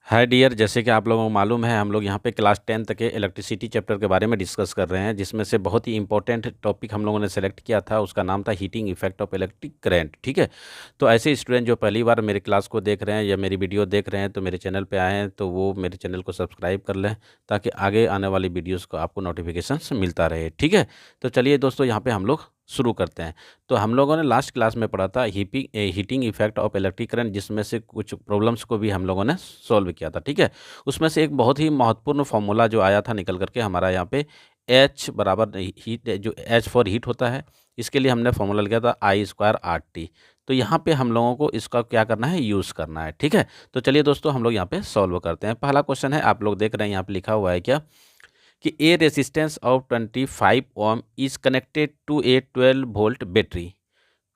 Hi dear, जैसे कि आप लोगों को मालूम है हम लोग यहाँ पे क्लास 10 तक के इलेक्ट्रिसिटी चैप्टर के बारे में डिस्कस कर रहे हैं, जिसमें से बहुत ही इंपॉर्टेंट टॉपिक हम लोगों ने सेलेक्ट किया था। उसका नाम था heating effect of electric current. ठीक है। तो ऐसे स्टूडेंट जो पहली बार मेरे क्लास को देख रहे हैं या मेरी वीडियो देख रहे हैं तो मेरे चैनल पर आए हैं तो वो मेरे चैनल को सब्सक्राइब कर लें, ताकि आगे आने वाली वीडियोज़ को आपको नोटिफिकेशन मिलता रहे। ठीक है। तो चलिए दोस्तों, यहाँ पर हम लोग शुरू करते हैं। तो हम लोगों ने लास्ट क्लास में पढ़ा था heating effect of electric current, जिसमें से कुछ प्रॉब्लम्स को भी हम लोगों ने सॉल्व किया था। ठीक है। उसमें से एक बहुत ही महत्वपूर्ण फॉर्मूला जो आया था निकल करके हमारा यहाँ पे H बराबर हीट, जो H फॉर हीट होता है, इसके लिए हमने फॉर्मूला लिखा था I²RT। तो यहाँ पे हम लोगों को इसका क्या करना है, यूज़ करना है। ठीक है। तो चलिए दोस्तों, हम लोग यहाँ पे सॉल्व करते हैं। पहला क्वेश्चन है, आप लोग देख रहे हैं यहाँ पे लिखा हुआ है क्या कि a resistance of 25 ohm is connected to a 12 volt battery,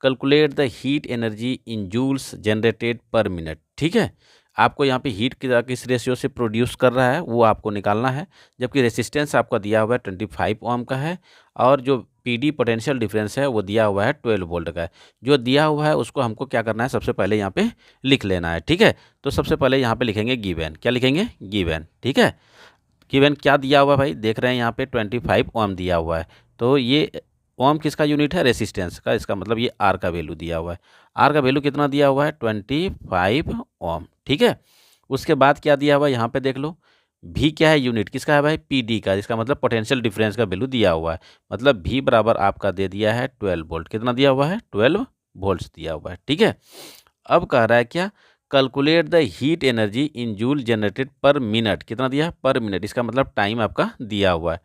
calculate the heat energy in joules generated per minute. ठीक है। आपको यहाँ पे हीट किस रेशियो से प्रोड्यूस कर रहा है वो आपको निकालना है, जबकि रेसिस्टेंस आपका दिया हुआ है 25 ओम का है, और जो पीडी पोटेंशियल डिफरेंस है वो दिया हुआ है 12 वोल्ट का है। जो दिया हुआ है उसको हमको क्या करना है, सबसे पहले यहाँ पे लिख लेना है। ठीक है। तो सबसे पहले यहाँ पे लिखेंगे गिवन। क्या लिखेंगे? गिवन। ठीक है। गिवन क्या दिया हुआ है भाई, देख रहे हैं यहाँ पे 25 ओम दिया हुआ है। तो ये ओम किसका यूनिट है? रेसिस्टेंस का। इसका मतलब ये आर का वैल्यू दिया हुआ है। आर का वैल्यू कितना दिया हुआ है? 25 ओम। ठीक है। उसके बाद क्या दिया हुआ है यहाँ पे देख लो, भी क्या है? यूनिट किसका है भाई? पीडी का। इसका मतलब पोटेंशियल डिफरेंस का वैल्यू दिया हुआ है। मतलब भी बराबर आपका दे दिया है 12 वोल्ट। कितना दिया हुआ है? 12 वोल्ट्स दिया हुआ है। ठीक है। अब कह रहा है क्या, calculate the heat energy in joule generated per minute. कितना दिया है? पर मिनट। इसका मतलब टाइम आपका दिया हुआ है।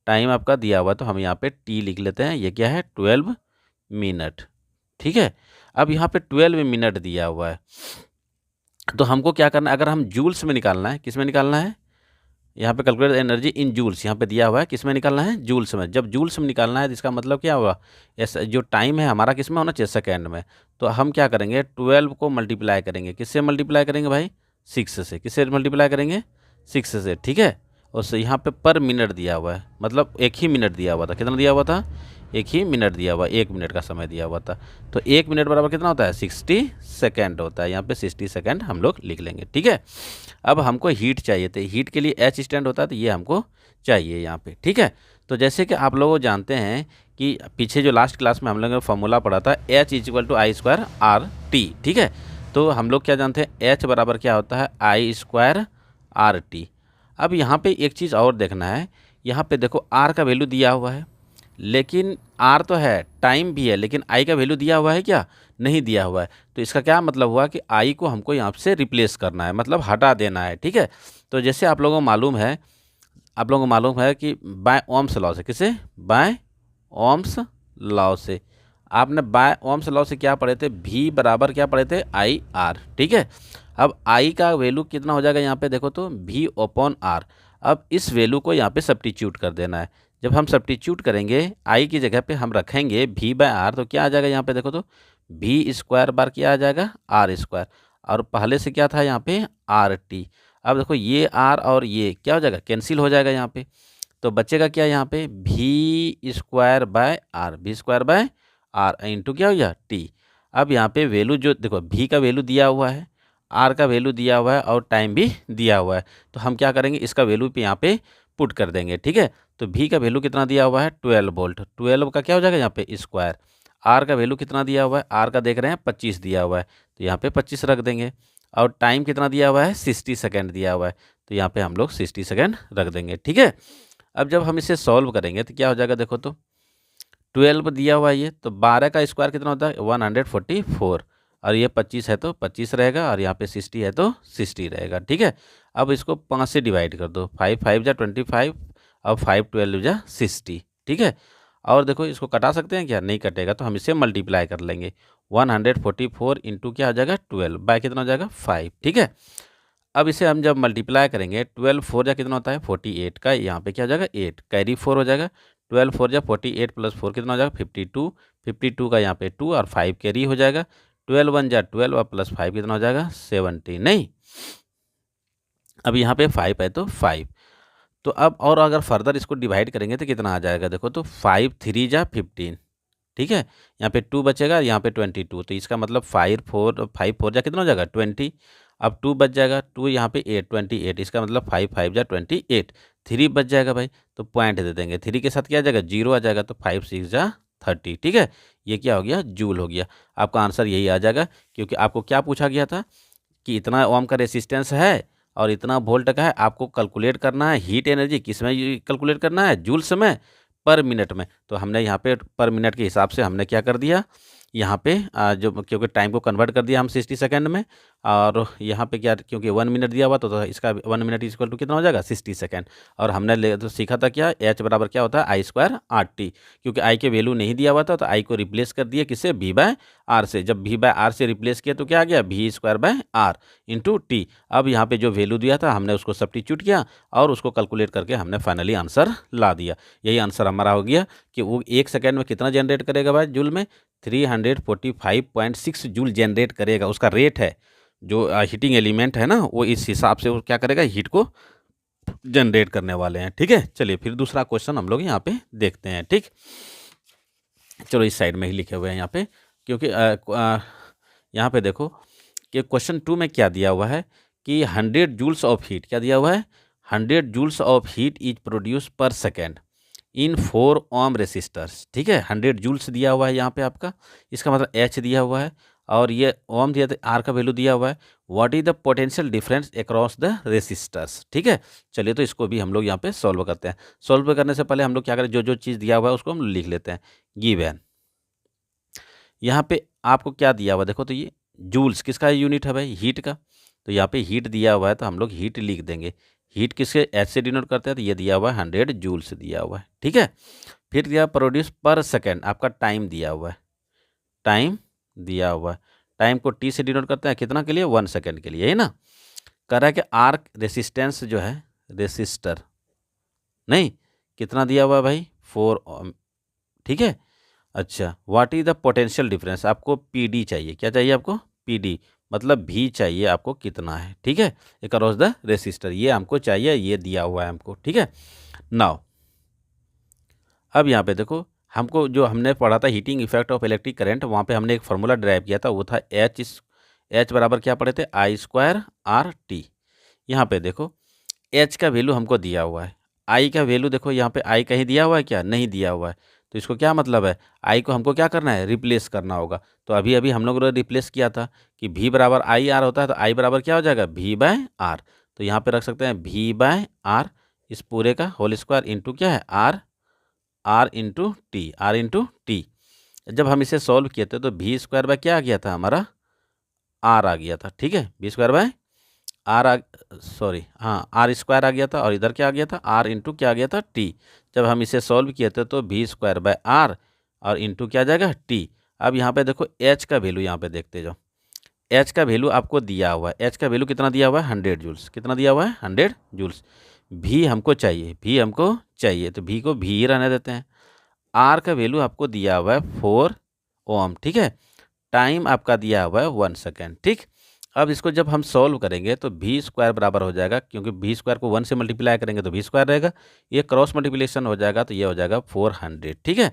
टाइम आपका दिया हुआ है तो हम यहाँ पे टी लिख लेते हैं। ये क्या है? 12 मिनट। ठीक है। अब यहाँ पे 12 मिनट दिया हुआ है तो हमको क्या करना है, अगर हम जूल्स में निकालना है, किस में निकालना है? यहाँ पे कैलकुलेट एनर्जी इन जूल्स यहाँ पे दिया हुआ है, किस में निकालना है? जूल्स में। जब जूल्स में निकालना है तो इसका मतलब क्या होगा, ऐसा जो टाइम है हमारा किस में होना चाहिए? सेकेंड में। तो हम क्या करेंगे, 12 को मल्टीप्लाई करेंगे। किससे मल्टीप्लाई करेंगे भाई? 6 से। किससे मल्टीप्लाई करेंगे? 6 से। ठीक है। और यहाँ पे पर मिनट दिया हुआ है, मतलब एक ही मिनट दिया हुआ था। कितना दिया हुआ था? एक ही मिनट दिया हुआ, 1 मिनट का समय दिया हुआ था। तो 1 मिनट बराबर कितना होता है? 60 सेकेंड होता है। यहाँ पे 60 सेकेंड हम लोग लिख लेंगे। ठीक है। अब हमको हीट चाहिए थे, हीट के लिए एच स्टैंड होता है तो ये हमको चाहिए यहाँ पे। ठीक है। तो जैसे कि आप लोग जानते हैं कि पीछे जो लास्ट क्लास में हम लोगों ने फॉर्मूला पढ़ा था, H इक्वल टू I²RT। ठीक है। तो हम लोग क्या जानते हैं, H बराबर क्या होता है? I²RT। अब यहाँ पे एक चीज़ और देखना है, यहाँ पे देखो R का वैल्यू दिया हुआ है, लेकिन R तो है, टाइम भी है, लेकिन I का वैल्यू दिया हुआ है क्या? नहीं दिया हुआ है। तो इसका क्या मतलब हुआ कि I को हमको यहाँ से रिप्लेस करना है, मतलब हटा देना है। ठीक है। तो जैसे आप लोगों को मालूम है कि बाय ओम्स लॉ से, किसे? बाय ओम्स लॉ से। आपने बाय ओम्स लॉ से क्या पढ़े थे? V बराबर क्या पढ़े थे? IR। ठीक है। अब I का वैल्यू कितना हो जाएगा यहाँ पे देखो तो V/R। अब इस वैल्यू को यहाँ पे सब्स्टिट्यूट कर देना है। जब हम सब्स्टिट्यूट करेंगे, I की जगह पे हम रखेंगे V/R, तो क्या आ जाएगा यहाँ पे देखो तो V² बार क्या आ जाएगा? R²। और पहले से क्या था यहाँ पे? RT। अब देखो ये R और ये क्या हो जाएगा? कैंसिल हो जाएगा यहाँ पे। तो बचेगा क्या यहाँ पे? V²/R इंटू क्या हो गया? T। अब यहाँ पे वैल्यू जो देखो, V का वैल्यू दिया हुआ है, R का वैल्यू दिया हुआ है और टाइम भी दिया हुआ है। तो हम क्या करेंगे, इसका वैल्यू पे यहाँ पे पुट कर देंगे। ठीक है। तो V का वैल्यू कितना दिया हुआ है? 12 वोल्ट। 12 का क्या हो जाएगा यहाँ पे? स्क्वायर। R का वैल्यू कितना दिया हुआ है? R का देख रहे हैं 25 दिया हुआ है, तो यहाँ पे 25 रख देंगे। और टाइम कितना दिया हुआ है? 60 सेकेंड दिया हुआ है, तो यहाँ पे हम लोग 60 सेकेंड रख देंगे। ठीक है। अब जब हम इसे सॉल्व करेंगे तो क्या हो जाएगा देखो तो, 12 दिया हुआ है ये, तो 12 का स्क्वायर कितना होता है? 144। और ये 25 है तो 25 रहेगा, और यहाँ पे 60 है तो 60 रहेगा। ठीक है। अब इसको 5 से डिवाइड कर दो। 5 5 जा 25 और 5 12 जा 60। ठीक है। और देखो इसको कटा सकते हैं क्या? नहीं कटेगा, तो हम इसे मल्टीप्लाई कर लेंगे। 144 इंटू क्या हो जाएगा? 12 बाय कितना हो जाएगा? 5। ठीक है। अब इसे हम जब मल्टीप्लाई करेंगे, 12 4 जा कितना होता है? 48 का यहाँ पे क्या हो जाएगा? 8 कैरी 4 हो जाएगा। 12 4 जा 48 प्लस 4 कितना हो जाएगा? 52। 52 का यहाँ पे 2 और 5 कैरी हो जाएगा। 12 1 जा 12 और प्लस 5 कितना हो जाएगा? 70। नहीं, अब यहाँ पे 5 है तो 5। तो अब और अगर फर्दर इसको डिवाइड करेंगे तो कितना आ जाएगा देखो तो, 5 3 जा 15। ठीक है। यहाँ पे 2 बचेगा, यहाँ पे 22। तो इसका मतलब 5 4 जा कितना हो जाएगा? 20। अब 2 बच जाएगा, 2 यहाँ पे 8 28, इसका मतलब 5 5 जा 28। 3 बच जाएगा भाई, तो पॉइंट दे देंगे, 3 के साथ क्या आ जाएगा, 0 आ जाएगा, तो 5 6 जा 30। ठीक है, ये क्या हो गया, जूल हो गया। आपका आंसर यही आ जाएगा, क्योंकि आपको क्या पूछा गया था कि इतना ओम का रेसिस्टेंस है और इतना वोल्ट का है, आपको कैलकुलेट करना है हीट एनर्जी, किस में कैलकुलेट करना है, जूल्स में, पर मिनट में। तो हमने यहाँ पे पर मिनट के हिसाब से हमने क्या कर दिया, यहाँ पे जो क्योंकि टाइम को कन्वर्ट कर दिया हम 60 सेकंड में, और यहाँ पे क्या, क्योंकि 1 मिनट दिया हुआ तो इसका 1 मिनट इक्वल टू कितना हो जाएगा, 60 सेकंड। और हमने तो सीखा था क्या, एच बराबर क्या होता है, आई स्क्वायर आर टी। क्योंकि आई के वैल्यू नहीं दिया हुआ था तो आई को रिप्लेस कर दिया किससे, वी बाय आर से। जब वी बाय आर से रिप्लेस किया तो क्या आ गया, V square by R into T. अब यहाँ पे जो वैल्यू दिया था हमने उसको सब्स्टिट्यूट किया और उसको कैलकुलेट करके हमने फाइनली आंसर ला दिया। यही आंसर हमारा हो गया कि वो 1 सेकेंड में कितना जनरेट करेगा भाई, जूल में 345.6 जूल जनरेट करेगा। उसका रेट है, जो हीटिंग एलिमेंट है ना, वो इस हिसाब से वो क्या करेगा, हीट को जनरेट करने वाले हैं। ठीक है, चलिए फिर दूसरा क्वेश्चन हम लोग यहाँ पे देखते हैं। ठीक, चलो इस साइड में ही लिखे हुए हैं यहाँ पे, क्योंकि यहाँ पे देखो कि क्वेश्चन 2 में क्या दिया हुआ है कि 100 जूल्स ऑफ हीट, क्या दिया हुआ है, 100 joules of heat is produce per second in 4 ohm resistors. ठीक है, 100 जूल्स दिया हुआ है यहाँ पे आपका, इसका मतलब एच दिया हुआ है और ये ओम दिया, आर का वैल्यू दिया हुआ है। What is the potential difference across the resistors. ठीक है, चलिए तो इसको भी हम लोग यहाँ पे सॉल्व करते हैं। सॉल्व करने से पहले हम लोग क्या करें, जो जो चीज़ दिया हुआ है उसको हम लिख लेते हैं। गिवन यहाँ पे आपको क्या दिया हुआ, देखो तो ये जूल्स किसका यूनिट है भाई, हीट का। तो यहाँ पे हीट दिया हुआ है तो हम लोग हीट लिख देंगे। हीट किसके, एच से डिनोट करते हैं, तो ये दिया हुआ है 100 जूल्स दिया हुआ है। ठीक है, फिर दिया प्रोड्यूस पर सेकेंड, आपका टाइम दिया हुआ है, टाइम दिया हुआ है। टाइम को टी से डिनोट करते हैं, कितना के लिए, 1 सेकेंड के लिए, है ना। कह रहा है कि आर रेसिस्टेंस जो है, रेसिस्टर नहीं, कितना दिया हुआ है भाई, 4 ओम। ठीक है, अच्छा, what is the potential difference, आपको पीडी चाहिए, क्या चाहिए आपको, पीडी, मतलब भी चाहिए आपको कितना है। ठीक है, अक्रॉस द रेसिस्टर, ये हमको चाहिए, ये दिया हुआ है हमको। ठीक है, नाउ अब यहाँ पे देखो, हमको जो हमने पढ़ा था heating effect of electric current, वहाँ पे हमने एक फार्मूला ड्राइव किया था, वो था एच बराबर क्या पढ़े थे, आई स्क्वायर आर टी। यहाँ पे देखो एच का वैल्यू हमको दिया हुआ है, आई का वैल्यू देखो यहाँ पे आई कहीं दिया हुआ है क्या, नहीं दिया हुआ है। तो इसको क्या मतलब है, आई को हमको क्या करना है, रिप्लेस करना होगा। तो अभी अभी हम लोग ने रिप्लेस किया था कि v बराबर आई आर होता है, तो आई बराबर क्या हो जाएगा, v बाय आर। तो यहाँ पे रख सकते हैं v बाय आर, इस पूरे का होल स्क्वायर इंटू क्या है, R, R into T, R into T. जब हम इसे सॉल्व किए थे तो वी स्क्वायर बाय क्या आ गया था हमारा, आर आ गया था। ठीक है, वी स्क्वायर बाय आर आ, सॉरी हाँ, आर स्क्वायर आ गया था, और इधर क्या आ गया था, आर इंटू क्या आ गया था, टी। जब हम इसे सॉल्व किए थे तो वी स्क्वायर बाय आर और इंटू क्या आ जाएगा, टी। अब यहाँ पे देखो एच का वैल्यू, यहाँ पे देखते जाओ, एच का वैल्यू आपको दिया हुआ है, एच का वैल्यू कितना दिया हुआ है, 100 जूल्स, कितना दिया हुआ है, 100 जूल्स। भी हमको चाहिए, भी हमको चाहिए, तो भी को भी ही रहने देते हैं। आर का वैल्यू आपको दिया हुआ है 4 ओम। ठीक है, टाइम आपका दिया हुआ है 1 सेकेंड। ठीक, अब इसको जब हम सॉल्व करेंगे तो भी स्क्वायर बराबर हो जाएगा, क्योंकि भी स्क्वायर को 1 से मल्टीप्लाई करेंगे तो भी स्क्वायर रहेगा, ये क्रॉस मल्टीप्लिकेशन हो जाएगा तो ये हो जाएगा 400। ठीक है,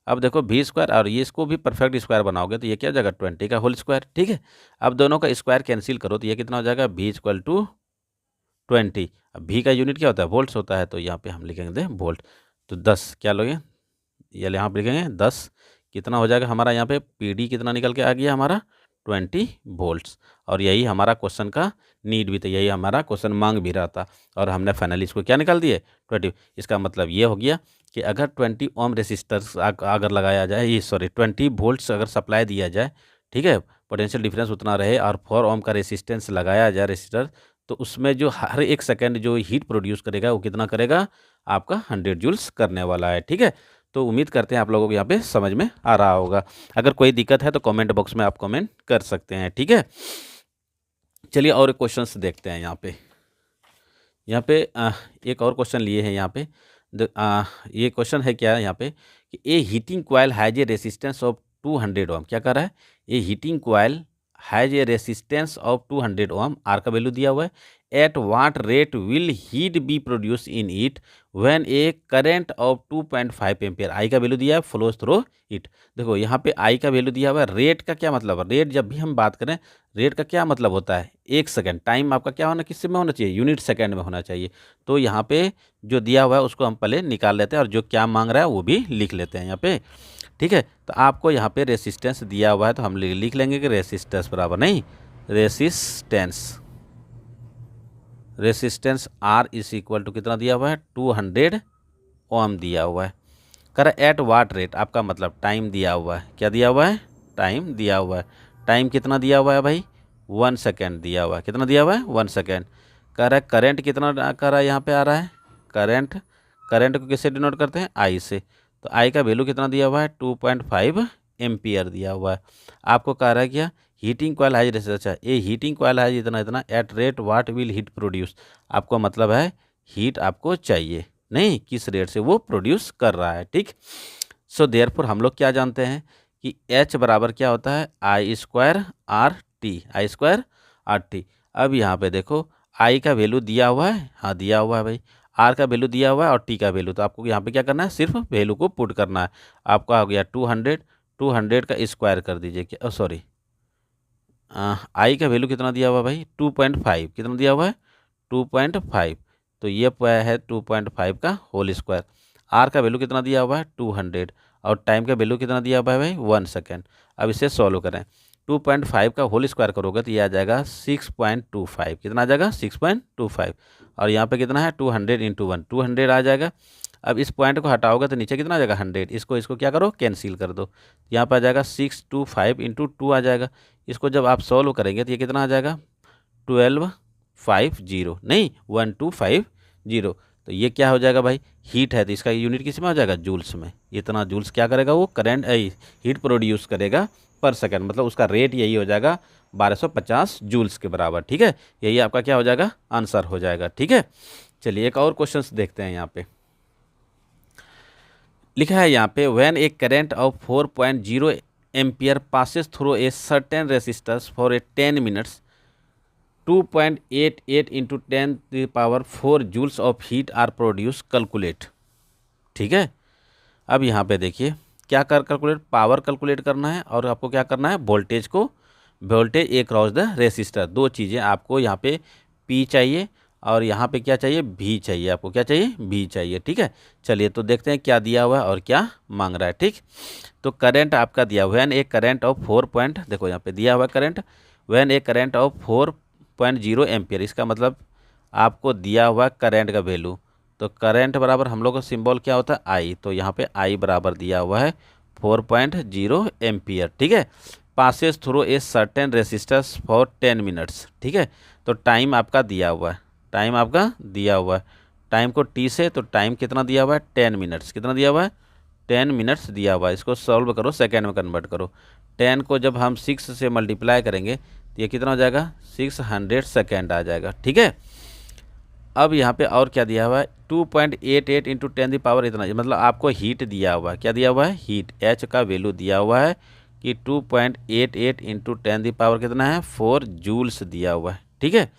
अब देखो भी स्क्वायर और ये इसको भी परफेक्ट स्क्वायर बनाओगे तो ये क्या हो जाएगा, 20 का होल स्क्वायर। ठीक है, अब दोनों का स्क्वायर कैंसिल करो तो ये कितना हो जाएगा, भी इक्वल टू 20। अब भी का यूनिट क्या होता है, वोल्ट्स होता है, तो यहाँ पे हम लिखेंगे वोल्ट। तो 10 क्या लोगे, ये यहाँ पे लिखेंगे 10, कितना हो जाएगा हमारा, यहाँ पे पीडी कितना निकल के आ गया हमारा, 20 वोल्ट्स। और यही हमारा क्वेश्चन का नीड भी था, यही हमारा क्वेश्चन मांग भी रहा था, और हमने फाइनली इसको क्या निकाल दिए, 20। इसका मतलब ये हो गया कि अगर 20 ओम रेसिस्टर्स अगर लगाया जाए, ये सॉरी 20 वोल्ट्स अगर सप्लाई दिया जाए, ठीक है, पोटेंशियल डिफरेंस उतना रहे, और 4 ओम का रेसिस्टेंस लगाया जाए रेसिस्टर, तो उसमें जो हर 1 सेकेंड जो हीट प्रोड्यूस करेगा वो कितना करेगा, आपका 100 जूल्स करने वाला है। ठीक है, तो उम्मीद करते हैं आप लोगों को यहाँ पे समझ में आ रहा होगा। अगर कोई दिक्कत है तो कमेंट बॉक्स में आप कमेंट कर सकते हैं। ठीक है, चलिए और क्वेश्चंस देखते हैं। यहाँ पे एक और क्वेश्चन लिए हैं यहाँ पे। ये क्वेश्चन है क्या यहाँ पे कि a heating coil has a resistance of 200 ohm. क्या कर रहा है, a heating coil has a resistance of 200 ohm, R का वैल्यू दिया हुआ है। At what rate will heat be produced in it when a current of 2.5 ampere, I का value दिया है, फ्लोज थ्रू इट। देखो यहाँ पे आई का वैल्यू दिया हुआ है। रेट का क्या मतलब है? रेट जब भी हम बात करें, रेट का क्या मतलब होता है? 1 सेकेंड। टाइम आपका क्या होना, किससे में होना चाहिए? यूनिट सेकेंड में होना चाहिए। तो यहाँ पे जो दिया हुआ है उसको हम पहले निकाल लेते हैं और जो क्या मांग रहा है वो भी लिख लेते हैं यहाँ पे। ठीक है, तो आपको यहाँ पे रेसिस्टेंस दिया हुआ है, तो हम लिख लेंगे कि रेसिस्टेंस बराबर, नहीं, resistance R is equal to कितना दिया हुआ है? 200 ओम दिया हुआ है। कर एट वाट रेट, आपका मतलब टाइम दिया हुआ है। क्या दिया हुआ है? टाइम दिया हुआ है। टाइम कितना दिया हुआ है भाई? 1 सेकेंड दिया हुआ है। कितना दिया हुआ है? 1 सेकेंड। कह रहा है करंट कितना कर रहा है, यहाँ पे आ रहा है करंट। करंट को किससे डिनोट करते हैं? आई से। तो आई का वैल्यू कितना दिया हुआ है? 2.5 एम्पियर दिया हुआ है। आपको कह रहा है क्या? हीटिंग कॉइल हैज रेसिस्टेंस, अच्छा ये हीटिंग कॉइल हैज इतना इतना, at rate what will heat produce, आपको मतलब है हीट आपको चाहिए, नहीं किस रेट से वो प्रोड्यूस कर रहा है। ठीक, सो देयरफॉर हम लोग क्या जानते हैं कि H बराबर क्या होता है? आई स्क्वायर आर टी, आई स्क्वायर आर टी। अब यहाँ पे देखो आई का वैल्यू दिया हुआ है, हाँ दिया हुआ है भाई, आर का वैल्यू दिया हुआ है और टी का वैल्यू, तो आपको यहाँ पे क्या करना है? सिर्फ वैल्यू को पुट करना है। आपका हो गया 200, 200 का स्क्वायर कर दीजिए, क्या सॉरी, आई का वैल्यू कितना दिया हुआ है भाई? 2.5, कितना दिया हुआ है? 2.5, तो ये है 2.5 का होल स्क्वायर। आर का वैल्यू कितना दिया हुआ है? 200, और टाइम का वैल्यू कितना दिया हुआ है भाई? 1 सेकेंड। अब इसे सॉल्व करें, 2.5 का होल स्क्वायर करोगे तो ये आ जाएगा 6.25, कितना आ जाएगा? 6.25, और यहाँ पे कितना है? 200 इंटू 1, 200 आ जाएगा। अब इस पॉइंट को हटाओगे तो नीचे कितना आ जाएगा? 100, इसको क्या करो? कैंसिल कर दो। यहाँ पर आ जाएगा 625 इंटू 2 आ जाएगा। इसको जब आप सॉल्व करेंगे तो ये कितना आ जाएगा? 1250, नहीं 1250। तो ये क्या हो जाएगा भाई? हीट है, तो इसका यूनिट किस में हो जाएगा? जूल्स में। इतना जूल्स क्या करेगा वो? करंट हीट प्रोड्यूस करेगा पर सेकंड, मतलब उसका रेट यही हो जाएगा 1250 जूल्स के बराबर। ठीक है, यही आपका क्या हो जाएगा? आंसर हो जाएगा। ठीक है, चलिए एक और क्वेश्चन देखते हैं। यहाँ पे लिखा है यहाँ पे, when a current of 4.0 ampere passes through a certain resistors for a 10 minutes, 2.88 into 10⁴ joules of heat are produce, calculate. ठीक है, अब यहाँ पे देखिए क्या कैलकुलेट, पावर कैलकुलेट करना है और आपको क्या करना है? वोल्टेज को, voltage A cross the resistor. दो चीज़ें आपको यहाँ पे पी चाहिए और यहाँ पे क्या चाहिए? भी चाहिए। आपको क्या चाहिए? भी चाहिए। ठीक है, चलिए तो देखते हैं क्या दिया हुआ है और क्या मांग रहा है। ठीक, तो करंट आपका दिया हुआ है, एक करंट ऑफ 4 पॉइंट, देखो यहाँ पे दिया हुआ है current, when a current of 4.0 ampere, इसका मतलब आपको दिया हुआ करंट का वैल्यू। तो करंट बराबर हम लोग का सिंबल क्या होता है? आई, तो यहाँ पे आई बराबर दिया हुआ है 4.0 एम्पियर। ठीक है, passes through a certain resistors for 10 minutes. ठीक है, तो टाइम आपका दिया हुआ है, टाइम आपका दिया हुआ है, टाइम को टी से, तो टाइम कितना दिया हुआ है? 10 मिनट्स। कितना दिया हुआ है? 10 मिनट्स दिया हुआ है। इसको सॉल्व करो, सेकेंड में कन्वर्ट करो। 10 को जब हम 6 से मल्टीप्लाई करेंगे तो ये कितना हो जाएगा? 600 सेकेंड आ जाएगा। ठीक है, अब यहाँ पे और क्या दिया हुआ है? 2.88 इंटू 10⁻, इतना, मतलब आपको हीट दिया हुआ है। क्या दिया हुआ है? हीट। एच का वैल्यू दिया हुआ है कि 2.88 इंटू 10⁻, कितना है? 4 जूल्स दिया हुआ है। ठीक है,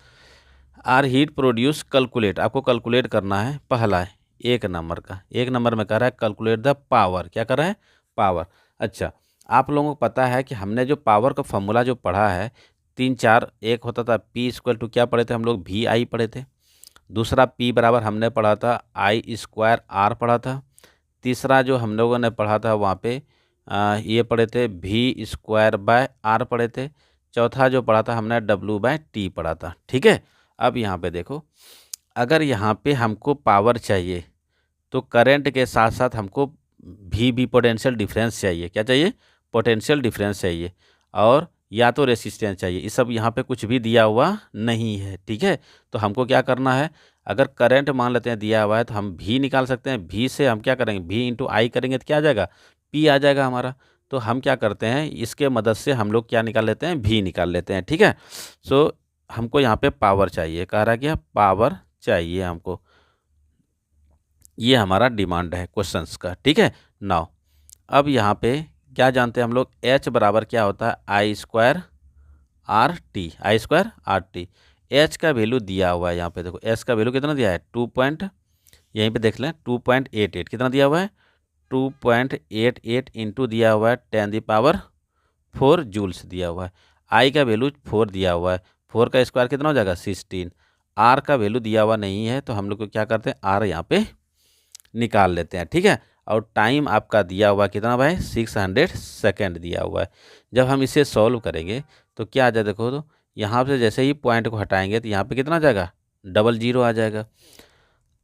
आर हीट प्रोड्यूस, कैलकुलेट, आपको कैलकुलेट करना है। पहला है 1 नंबर का, 1 नंबर में कह रहा है कैलकुलेट द पावर। क्या कर रहा है? पावर। अच्छा, आप लोगों को पता है कि हमने जो पावर का फॉर्मूला जो पढ़ा है 3 4, एक होता था P इक्वल टू, क्या पढ़े थे हम लोग? भी आई पढ़े थे। दूसरा P बराबर हमने पढ़ा था आई स्क्वायर आर पढ़ा था। तीसरा जो हम लोगों ने पढ़ा था वहाँ पे ये पढ़े थे भी स्क्वायर बाय आर पढ़े थे। चौथा जो पढ़ा था हमने W/T पढ़ा था। ठीक है, अब यहाँ पे देखो, अगर यहाँ पे हमको पावर चाहिए तो करंट के साथ साथ हमको भी पोटेंशियल डिफरेंस चाहिए। क्या चाहिए? पोटेंशियल डिफरेंस चाहिए, और या तो रेसिस्टेंस चाहिए। ये सब यहाँ पे कुछ भी दिया हुआ नहीं है। ठीक है, तो हमको क्या करना है? अगर करंट मान लेते हैं दिया हुआ है तो हम भी निकाल सकते हैं। भी से हम क्या करेंगे? भी इंटू आई करेंगे तो क्या आ जाएगा? पी आ जाएगा हमारा। तो हम क्या करते हैं, इसके मदद से हम लोग क्या निकाल लेते हैं? भी निकाल लेते हैं। ठीक है, सो हमको यहाँ पे पावर चाहिए, कह रहा है क्या? पावर चाहिए हमको, ये हमारा डिमांड है क्वेश्चंस का। ठीक है, नाउ अब यहाँ पे क्या जानते हैं हम लोग? एच बराबर क्या होता है? आई स्क्वायर आर टी, आई स्क्वायर आर टी। एच का वैल्यू दिया हुआ है यहाँ पे, देखो एच का वैल्यू कितना दिया है, यहीं पे देख लें 2.88 कितना दिया हुआ है, 2.88 इंटू दिया हुआ है 10⁴ जूल्स दिया हुआ है। आई का वैल्यू 4 दिया हुआ है, 4 का स्क्वायर कितना हो जाएगा 16। आर का वैल्यू दिया हुआ नहीं है तो हम लोग को क्या करते हैं, आर यहाँ पे निकाल लेते हैं, ठीक है। और टाइम आपका दिया हुआ कितना भाई, 600 सेकेंड दिया हुआ है। जब हम इसे सॉल्व करेंगे तो क्या आ जाए, देखो तो यहाँ से जैसे ही पॉइंट को हटाएंगे तो यहाँ पे कितना आ जाएगा, 00 आ जाएगा।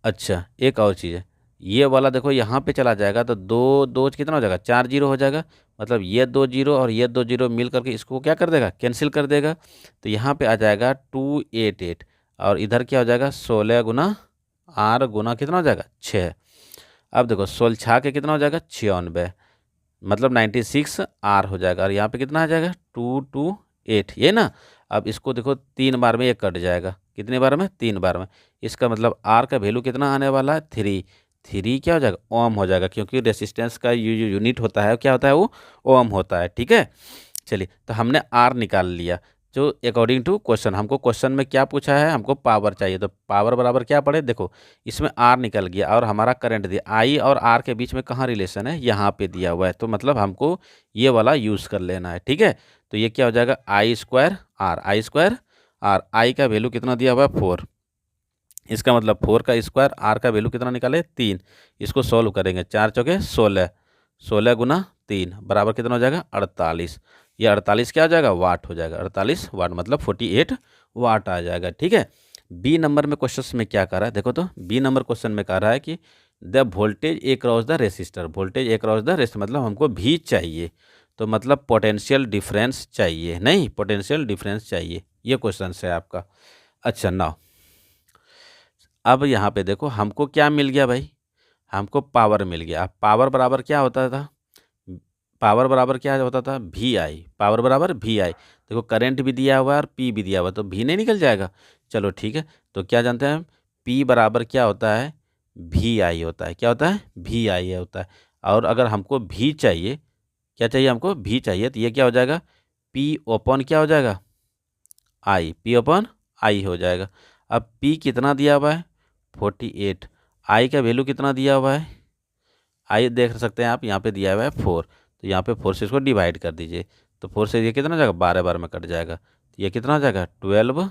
अच्छा एक और चीज़ है, ये वाला देखो यहाँ पे चला जाएगा तो दो दो कितना हो जाएगा, 4 0 हो जाएगा। मतलब ये 2 0 और ये 2 0 मिल करके इसको क्या कर देगा, कैंसिल कर देगा। तो यहाँ पे आ जाएगा 288 और इधर क्या हो जाएगा 16 गुना आर गुना कितना हो जाएगा 6। अब देखो 16 छा के कितना हो जाएगा 96, मतलब 96 आर हो जाएगा। और यहाँ पे कितना आ जाएगा 228, ये ना। अब इसको देखो 3 बार में ये कट जाएगा, कितने बार में, 3 बार में। इसका मतलब आर का वैल्यू कितना आने वाला है 3। 3 क्या हो जाएगा, ओम हो जाएगा, क्योंकि रेसिस्टेंस का जो यूनिट होता है क्या होता है, वो ओम होता है, ठीक है। चलिए तो हमने आर निकाल लिया। जो अकॉर्डिंग टू क्वेश्चन, हमको क्वेश्चन में क्या पूछा है, हमको पावर चाहिए, तो पावर बराबर क्या पड़े, देखो इसमें आर निकल गया और हमारा करंट दिया, आई और आर के बीच में कहाँ रिलेशन है, यहाँ पे दिया हुआ है। तो मतलब हमको ये वाला यूज़ कर लेना है, ठीक है। तो ये क्या हो जाएगा, I square R, I square R. I का वैल्यू कितना दिया हुआ है 4, इसका मतलब 4 का स्क्वायर, आर का वैल्यू कितना निकाले 3। इसको सॉल्व करेंगे, 4 चौके 16, 16 गुना 3 बराबर कितना हो जाएगा 48। ये 48 क्या हो जाएगा, वाट हो जाएगा, 48 वाट मतलब 48 वाट आ जाएगा, ठीक है। बी नंबर में क्वेश्चन में क्या कर रहा है, देखो तो बी नंबर क्वेश्चन में कह रहा है कि the voltage across the resistor, voltage across the resistor मतलब हमको भी चाहिए, तो मतलब पोटेंशियल डिफरेंस चाहिए, नहीं पोटेंशियल डिफरेंस चाहिए, ये क्वेश्चन है आपका। अच्छा नाउ अब यहाँ पे देखो हमको क्या मिल गया भाई, हमको पावर मिल गया। पावर बराबर क्या होता था, पावर बराबर क्या होता था, वी आई, पावर बराबर वी आई। देखो करंट भी दिया हुआ है और पी भी दिया हुआ है, तो भी नहीं निकल जाएगा। चलो ठीक है, तो क्या जानते हैं, पी बराबर क्या होता है, वी आई होता है, क्या होता है, वी आई होता है। और अगर हमको भी चाहिए, क्या चाहिए हमको, भी चाहिए, तो ये क्या हो जाएगा, पी ओपन क्या हो जाएगा, आई, पी ओपन आई हो जाएगा। अब पी कितना दिया हुआ है 48, आई का वैल्यू कितना दिया हुआ है, आई देख सकते हैं आप यहाँ पे दिया हुआ है 4, तो यहाँ पे 4 से इसको डिवाइड कर दीजिए, तो 4 से ये कितना हो जाएगा 12 बार में कट जाएगा, तो ये कितना हो जाएगा 12,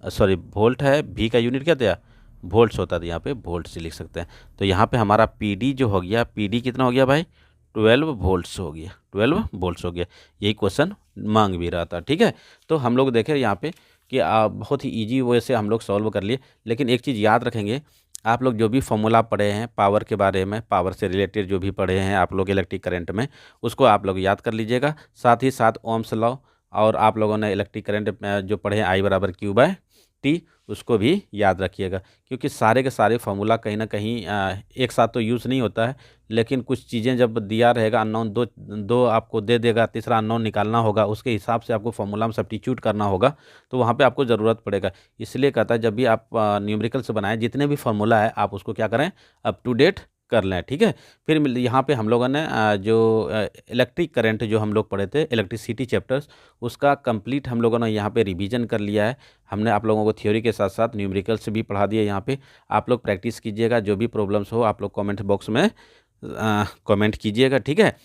सॉरी वोल्ट है, भी का यूनिट क्या दिया वोल्ट्स होता था, यहाँ पे वोल्ट से लिख सकते हैं। तो यहाँ पे हमारा पी डी जो हो गया, पी डी कितना हो गया भाई 12 वोल्ट्स हो गया, 12 वोल्ट्स हो गया। यही क्वेश्चन मांग भी रहा था, ठीक है। तो हम लोग देखें यहाँ पे कि बहुत ही ईजी वे से हम लोग सॉल्व कर लिए। लेकिन एक चीज़ याद रखेंगे, आप लोग जो भी फॉर्मूला पढ़े हैं पावर के बारे में, पावर से रिलेटेड जो भी पढ़े हैं आप लोग इलेक्ट्रिक करंट में, उसको आप लोग याद कर लीजिएगा। साथ ही साथ ओम्स लॉ, और आप लोगों ने इलेक्ट्रिक करंट जो पढ़े हैं आई बराबर क्यू बाय टी, उसको भी याद रखिएगा। क्योंकि सारे के सारे फार्मूला कहीं ना कहीं एक साथ तो यूज़ नहीं होता है, लेकिन कुछ चीज़ें जब दिया रहेगा अननोन, दो दो आपको दे देगा, तीसरा अननोन निकालना होगा, उसके हिसाब से आपको फार्मूला में सब्स्टिट्यूट करना होगा, तो वहाँ पे आपको ज़रूरत पड़ेगा। इसलिए कहता है जब भी आप न्यूमेरिकल से बनाएं, जितने भी फार्मूला है आप उसको क्या करें, अप टू डेट कर लें, ठीक है। फिर यहाँ पे हम लोगों ने जो इलेक्ट्रिक करंट जो हम लोग पढ़े थे इलेक्ट्रिसिटी चैप्टर्स, उसका कंप्लीट हम लोगों ने यहाँ पे रिवीजन कर लिया है। हमने आप लोगों को थ्योरी के साथ साथ न्यूमेरिकल्स भी पढ़ा दिया। यहाँ पे आप लोग प्रैक्टिस कीजिएगा, जो भी प्रॉब्लम्स हो आप लोग कमेंट बॉक्स में कमेंट कीजिएगा, ठीक है।